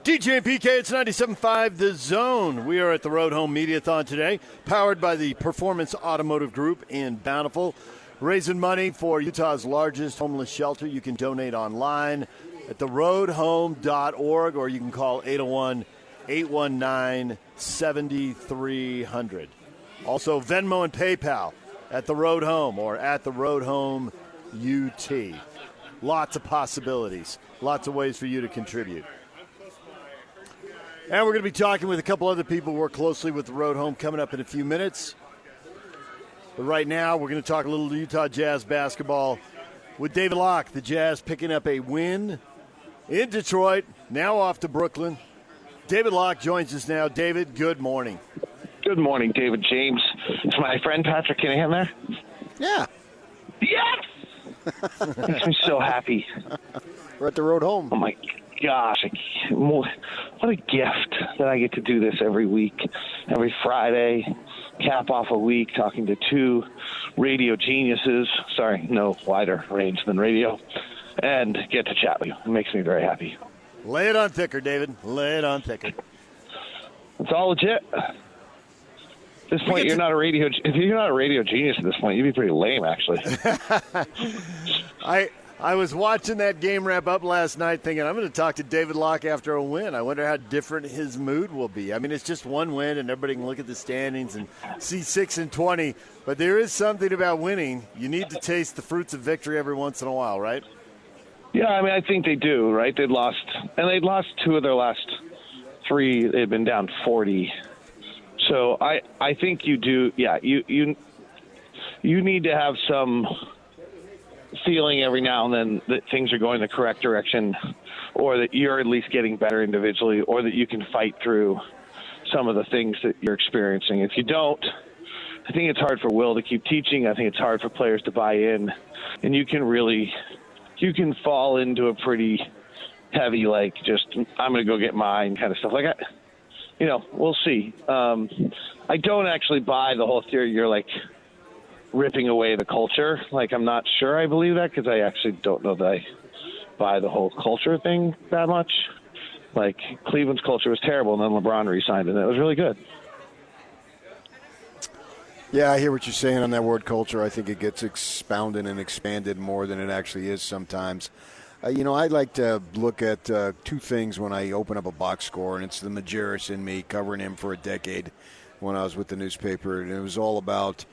DJ and PK, it's 97.5 The Zone. We are at the Road Home Mediathon today, powered by the Performance Automotive Group in Bountiful, raising money for Utah's largest homeless shelter. You can donate online at theroadhome.org, or you can call 801-819-7300. Also, Venmo and PayPal at the Road Home or at the Road Home UT. Lots of possibilities, lots of ways for you to contribute. And we're going to be talking with a couple other people who work closely with the Road Home coming up in a few minutes. But right now, we're going to talk a little Utah Jazz basketball with David Locke. The Jazz picking up a win in Detroit, now off to Brooklyn. David Locke joins us now. David, good morning. Good morning, David James. Is my friend Patrick Kinahan there? Yeah. Yes! Makes me so happy. We're at the Road Home. Oh, my gosh. What a gift that I get to do this every week, every Friday, cap off a week, talking to two radio geniuses. Sorry, no wider range than radio. And get to chat with you. It makes me very happy. Lay it on thicker, David. Lay it on thicker. It's all legit. At this point, if you're not a radio genius at this point, you'd be pretty lame, actually. I was watching that game wrap up last night thinking, I'm going to talk to David Locke after a win. I wonder how different his mood will be. I mean, it's just one win, and everybody can look at the standings and see 6-20. But there is something about winning. You need to taste the fruits of victory every once in a while, right? Yeah, I mean, I think they do, right? They'd lost two of their last three. They'd been down 40. So I think you do, yeah, you need to have some feeling every now and then that things are going the correct direction, or that you're at least getting better individually, or that you can fight through some of the things that you're experiencing. If you don't, I think it's hard for Will to keep teaching. I think it's hard for players to buy in, and you can fall into a pretty heavy, like, just, I'm going to go get mine kind of stuff. Like, we'll see. I don't actually buy the whole theory you're, like, ripping away the culture. Like, I'm not sure I believe that, because I actually don't know that I buy the whole culture thing that much. Like, Cleveland's culture was terrible, and then LeBron re-signed, and it was really good. Yeah, I hear what you're saying on that word culture. I think it gets expounded and expanded more than it actually is sometimes. I like to look at two things when I open up a box score, and it's the Majerus in me, covering him for a decade when I was with the newspaper, and it was all about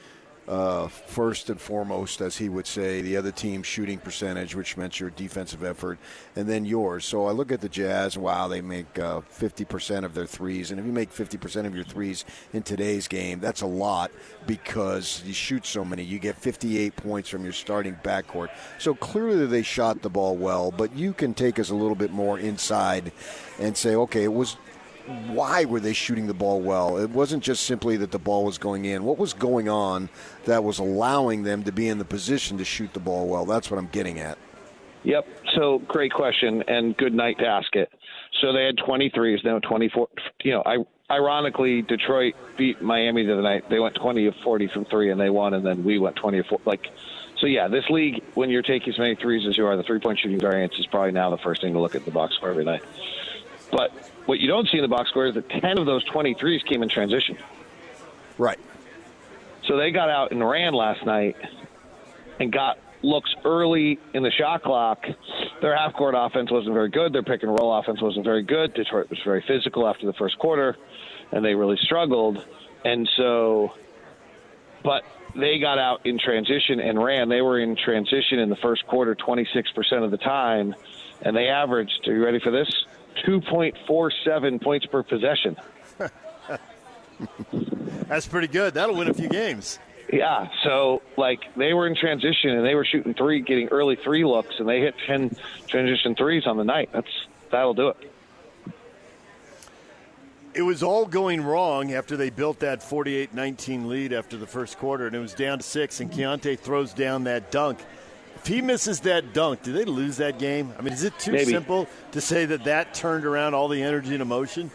first and foremost, as he would say, the other team's shooting percentage, which meant your defensive effort, and then yours. So I look at the Jazz, wow, they make 50% of their threes, and if you make 50% of your threes in today's game, that's a lot because you shoot so many. You get 58 points from your starting backcourt. So clearly they shot the ball well, but you can take us a little bit more inside and say, okay, why were they shooting the ball well? It wasn't just simply that the ball was going in. What was going on that was allowing them to be in the position to shoot the ball well? That's what I'm getting at. Yep. So great question, and good night to ask it. So they had 23s, now 24. Ironically, Detroit beat Miami the other night. They went 20 of 40 from three, and they won, and then we went 20 of 40. So, yeah, this league, when you're taking as many threes as you are, the three-point shooting variance is probably now the first thing to look at the box score every night. But what you don't see in the box score is that 10 of those 23s came in transition. Right. So they got out and ran last night and got looks early in the shot clock. Their half-court offense wasn't very good. Their pick-and-roll offense wasn't very good. Detroit was very physical after the first quarter, and they really struggled. And so, but they got out in transition and ran. They were in transition in the first quarter 26% of the time, and they averaged, are you ready for this? 2.47 points per possession. That's pretty good. That'll win a few games. Yeah, so, they were in transition, and they were shooting getting early three looks, and they hit 10 transition threes on the night. That'll do it. It was all going wrong after they built that 48-19 lead after the first quarter, and it was down to 6, and Keontae throws down that dunk. If he misses that dunk, do they lose that game? I mean, is it too simple to say that turned around all the energy and emotion?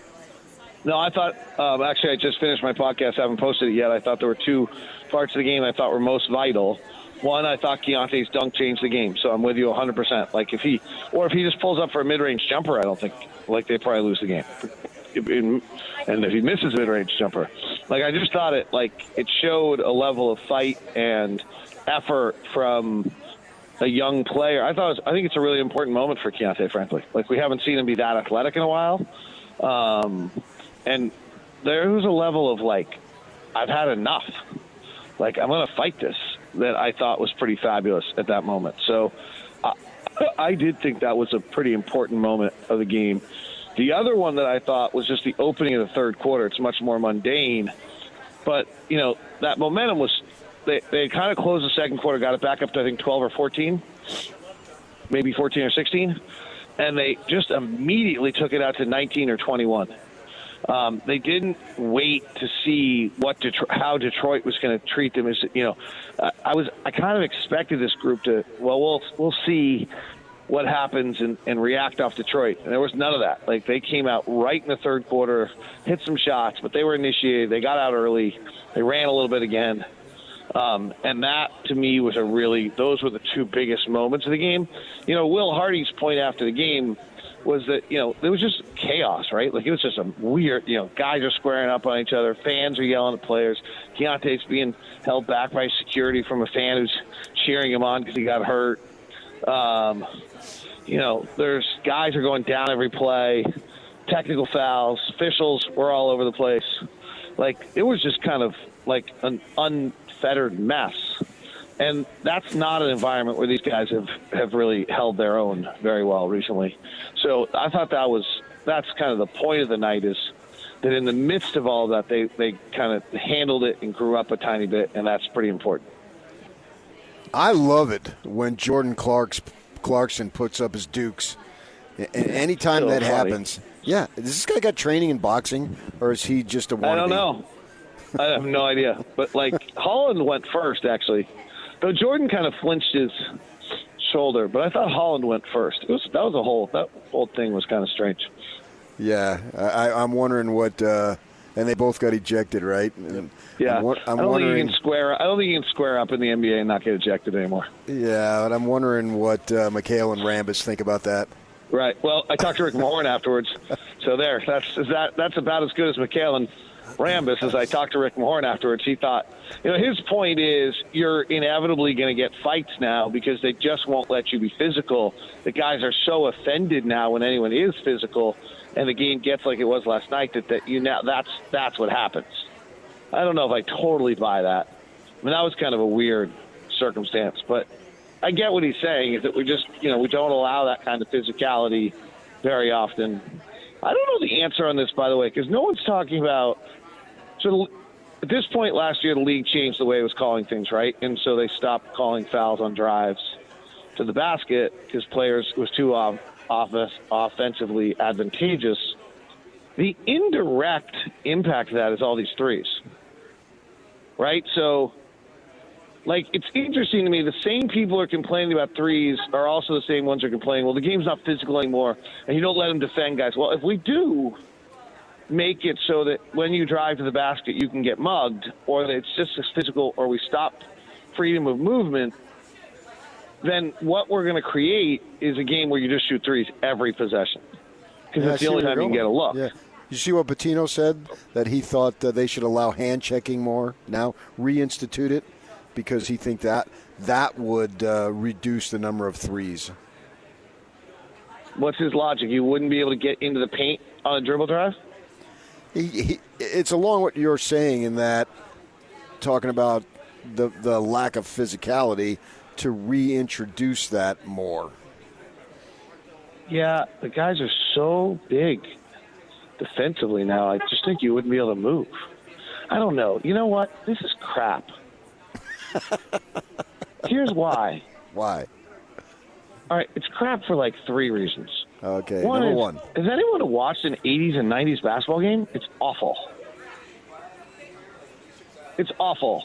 No, I thought actually I just finished my podcast. I haven't posted it yet. I thought there were two parts of the game I thought were most vital. One, I thought Keontae's dunk changed the game, so I'm with you 100%. Like if he just pulls up for a mid-range jumper, I don't think they probably lose the game. And if he misses a mid-range jumper, I just thought it showed a level of fight and effort from a young player. I think it's a really important moment for Keontae, frankly. We haven't seen him be that athletic in a while. And there was a level of I've had enough. I'm going to fight this, that I thought was pretty fabulous at that moment. So I did think that was a pretty important moment of the game. The other one that I thought was just the opening of the third quarter. It's much more mundane. But, that momentum was – they kind of closed the second quarter, got it back up to, I think, 12 or 14, maybe 14 or 16. And they just immediately took it out to 19 or 21. They didn't wait to see how Detroit was going to treat them. I kind of expected this group to, we'll see what happens and react off Detroit. And there was none of that. They came out right in the third quarter, hit some shots, but they were initiated. They got out early. They ran a little bit again. And that, to me, was those were the two biggest moments of the game. Will Hardy's point after the game was that, there was just chaos, right? It was just a weird, guys are squaring up on each other. Fans are yelling at players. Keontae's being held back by security from a fan who's cheering him on because he got hurt. There's guys are going down every play, technical fouls, officials were all over the place. It was just kind of an unfettered mess. And that's not an environment where these guys have really held their own very well recently. So I thought that's kind of the point of the night, is that in the midst of all of that, they kind of handled it and grew up a tiny bit, and that's pretty important. I love it when Jordan Clarkson puts up his dukes. And anytime that happens, has this guy got training in boxing, or is he just a wannabe? I don't know. I have no idea. But Holland went first, actually. Though Jordan kind of flinched his shoulder, but I thought Holland went first. That whole thing was kind of strange. Yeah, I'm wondering what. And they both got ejected, right? And yeah, I don't think you can square up in the NBA and not get ejected anymore. Yeah, but I'm wondering what McHale and Rambis think about that. Right. Well, I talked to Rick Mahorn afterwards, so that's about as good as McHale and Rambis. As I talked to Rick Mahorn afterwards, he thought, his point is you're inevitably going to get fights now because they just won't let you be physical. The guys are so offended now when anyone is physical, and the game gets like it was last night, that's what happens. I don't know if I totally buy that. I mean, that was kind of a weird circumstance, but I get what he's saying, is that we just, we don't allow that kind of physicality very often. I don't know the answer on this, by the way, because no one's talking about. So at this point last year, the league changed the way it was calling things, right? And so they stopped calling fouls on drives to the basket because players was too offensively advantageous. The indirect impact of that is all these threes, right? So, it's interesting to me, the same people who are complaining about threes are also the same ones who are complaining, well, the game's not physical anymore, and you don't let them defend guys. Well, if we do make it so that when you drive to the basket you can get mugged, or that it's just as physical, or we stop freedom of movement, then what we're going to create is a game where you just shoot threes every possession. Because it's the only time you can get a look. Yeah. You see what Patino said? That he thought they should allow hand-checking more now, reinstitute it, because he think that would reduce the number of threes. What's his logic? You wouldn't be able to get into the paint on a dribble drive? It's along what you're saying in that, talking about the lack of physicality, to reintroduce that more. Yeah, the guys are so big defensively now. I just think you wouldn't be able to move. I don't know. You know what? This is crap. Here's why. Why? All right, it's crap for three reasons. Okay, number one. Has anyone watched an 80s and 90s basketball game? It's awful. It's awful.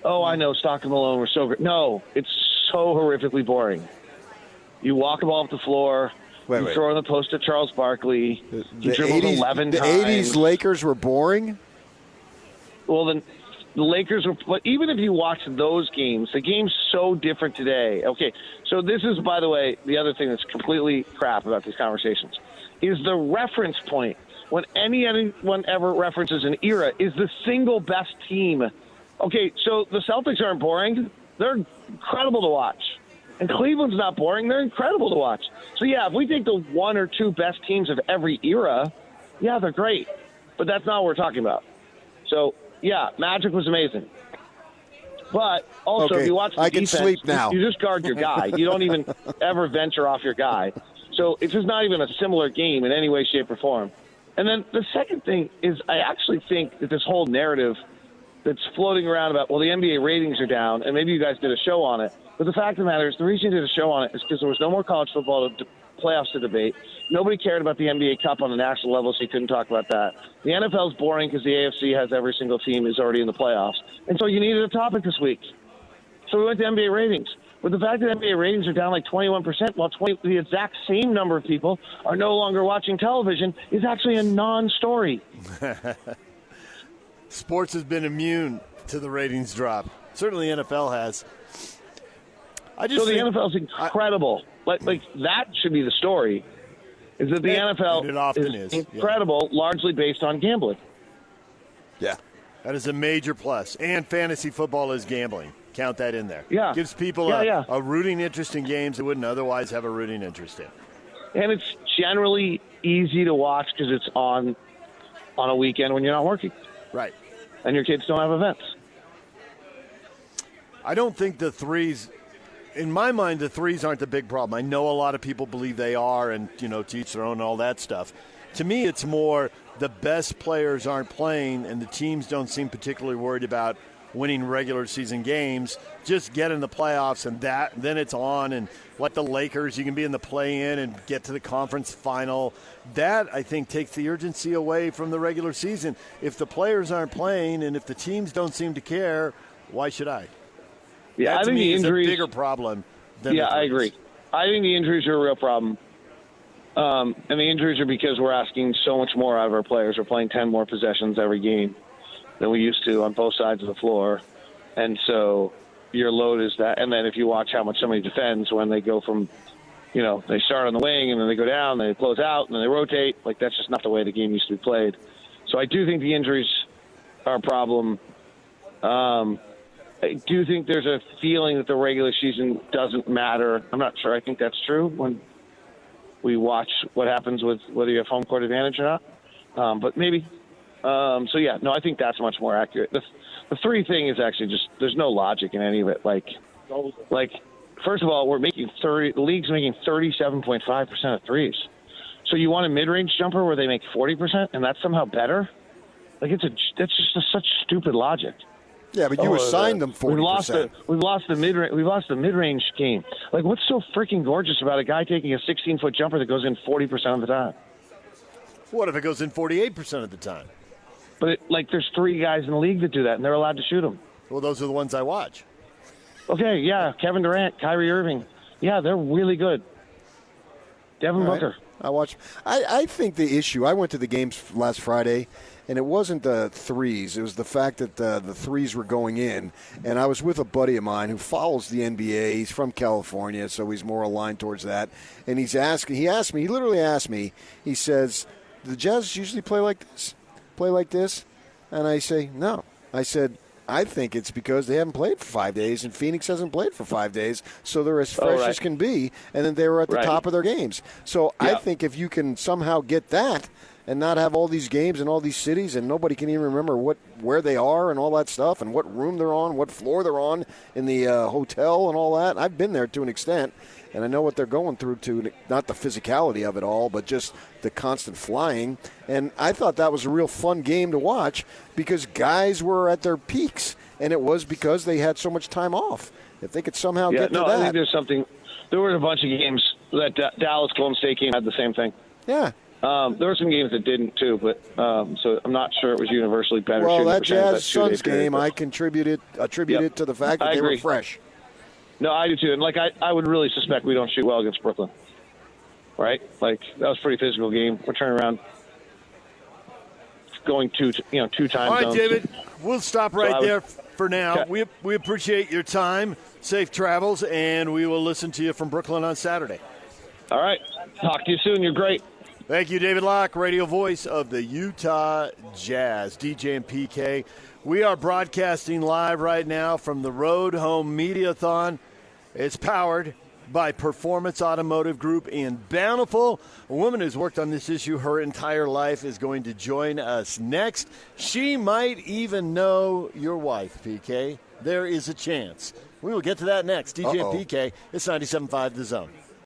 Oh, I know, Stockton Malone were so great. No, it's so horrifically boring. You walk the ball up the floor. You throw in the post to Charles Barkley. He dribbles 11 times. The 80s Lakers were boring? Well, then the Lakers were. But even if you watch those games, the game's so different today. Okay, so this is, by the way, the other thing that's completely crap about these conversations is the reference point. When anyone ever references an era, is the single best team. Okay, so the Celtics aren't boring. They're incredible to watch. And Cleveland's not boring. They're incredible to watch. So, yeah, if we take the one or two best teams of every era, yeah, they're great. But that's not what we're talking about. So, yeah, Magic was amazing. But also, okay, if you watch the I defense, can sleep now. You just guard your guy. You don't even ever venture off your guy. So it's just not even a similar game in any way, shape, or form. And then the second thing is I actually think that this whole narrative that's floating around about, well, the NBA ratings are down, and maybe you guys did a show on it. But the fact of the matter is the reason you did a show on it is because there was no more college football playoffs to debate. Nobody cared about the NBA Cup on the national level, so you couldn't talk about that. The NFL is boring because the AFC has every single team is already in the playoffs. And so you needed a topic this week. So we went to NBA ratings. But the fact that NBA ratings are down like 21%, while the exact same number of people are no longer watching television, is actually a non-story. Sports has been immune to the ratings drop. Certainly the NFL has. So the NFL is incredible. Like that should be the story, is that the NFL is incredible, largely based on gambling. Yeah. That is a major plus. And fantasy football is gambling. Count that in there. Yeah. Gives people a rooting interest in games they wouldn't otherwise have a rooting interest in. And it's generally easy to watch because it's on a weekend when you're not working. Right. And your kids don't have events. I don't think the threes, in my mind, the threes aren't the big problem. I know a lot of people believe they are and, to each their own and all that stuff. To me, it's more the best players aren't playing and the teams don't seem particularly worried about winning regular season games. Just get in the playoffs and then it's on. And like the Lakers, you can be in the play-in and get to the conference final. That, I think, takes the urgency away from the regular season. If the players aren't playing and if the teams don't seem to care, why should I? Yeah, that, I think the injuries is a bigger problem than I agree. I think the injuries are a real problem. And the injuries are because we're asking so much more out of our players. We're playing 10 more possessions every game than we used to on both sides of the floor. And so your load is that. And then if you watch how much somebody defends when they go from, they start on the wing and then they go down, then they close out, and then they rotate. Like, that's just not the way the game used to be played. So I do think the injuries are a problem. I do think there's a feeling that the regular season doesn't matter. I'm not sure I think that's true when we watch what happens with whether you have home court advantage or not. But maybe. I think that's much more accurate. The three thing is actually just there's no logic in any of it. Like first of all, the league's making 37.5% of threes. So you want a mid-range jumper where they make 40%, and that's somehow better? Like that's just such stupid logic. Yeah, but you assigned them 40%. We've lost the mid-range game. Like, what's so freaking gorgeous about a guy taking a 16-foot jumper that goes in 40% of the time? What if it goes in 48% of the time? But there's three guys in the league that do that, and they're allowed to shoot them. Well, those are the ones I watch. Okay, yeah, Kevin Durant, Kyrie Irving, yeah, they're really good. Devin Booker. I think the issue. I went to the games last Friday. And it wasn't the threes. It was the fact that the threes were going in. And I was with a buddy of mine who follows the NBA. He's from California, so he's more aligned towards that. And he literally asked me, he says, the Jazz usually play like this? And I say, no. I said, I think it's because they haven't played for 5 days, and Phoenix hasn't played for 5 days, so they're as fresh as can be, and then they were at the top of their games. So I think if you can somehow get that, and not have all these games in all these cities, and nobody can even remember where they are and all that stuff, and what room they're on, what floor they're on in the hotel and all that. I've been there to an extent, and I know what they're going through to, not the physicality of it all, but just the constant flying. And I thought that was a real fun game to watch because guys were at their peaks, and it was because they had so much time off. If they could somehow get to that. I think there's something. There were a bunch of games that Dallas Golden State game had the same thing. Yeah. There were some games that didn't too, but so I'm not sure it was universally better. Well, that Jazz Suns game, I attributed to the fact that they were fresh. No, I do too, and I would really suspect we don't shoot well against Brooklyn, right? That was a pretty physical game. We're turning around going two time All right, zones. David, we'll stop right there for now. Okay. We appreciate your time, safe travels, and we will listen to you from Brooklyn on Saturday. All right. Talk to you soon. You're great. Thank you, David Locke, radio voice of the Utah Jazz, DJ and PK. We are broadcasting live right now from the Road Home Mediathon. It's powered by Performance Automotive Group in Bountiful. A woman who's worked on this issue her entire life is going to join us next. She might even know your wife, PK. There is a chance. We will get to that next. DJ and PK, it's 97.5 The Zone.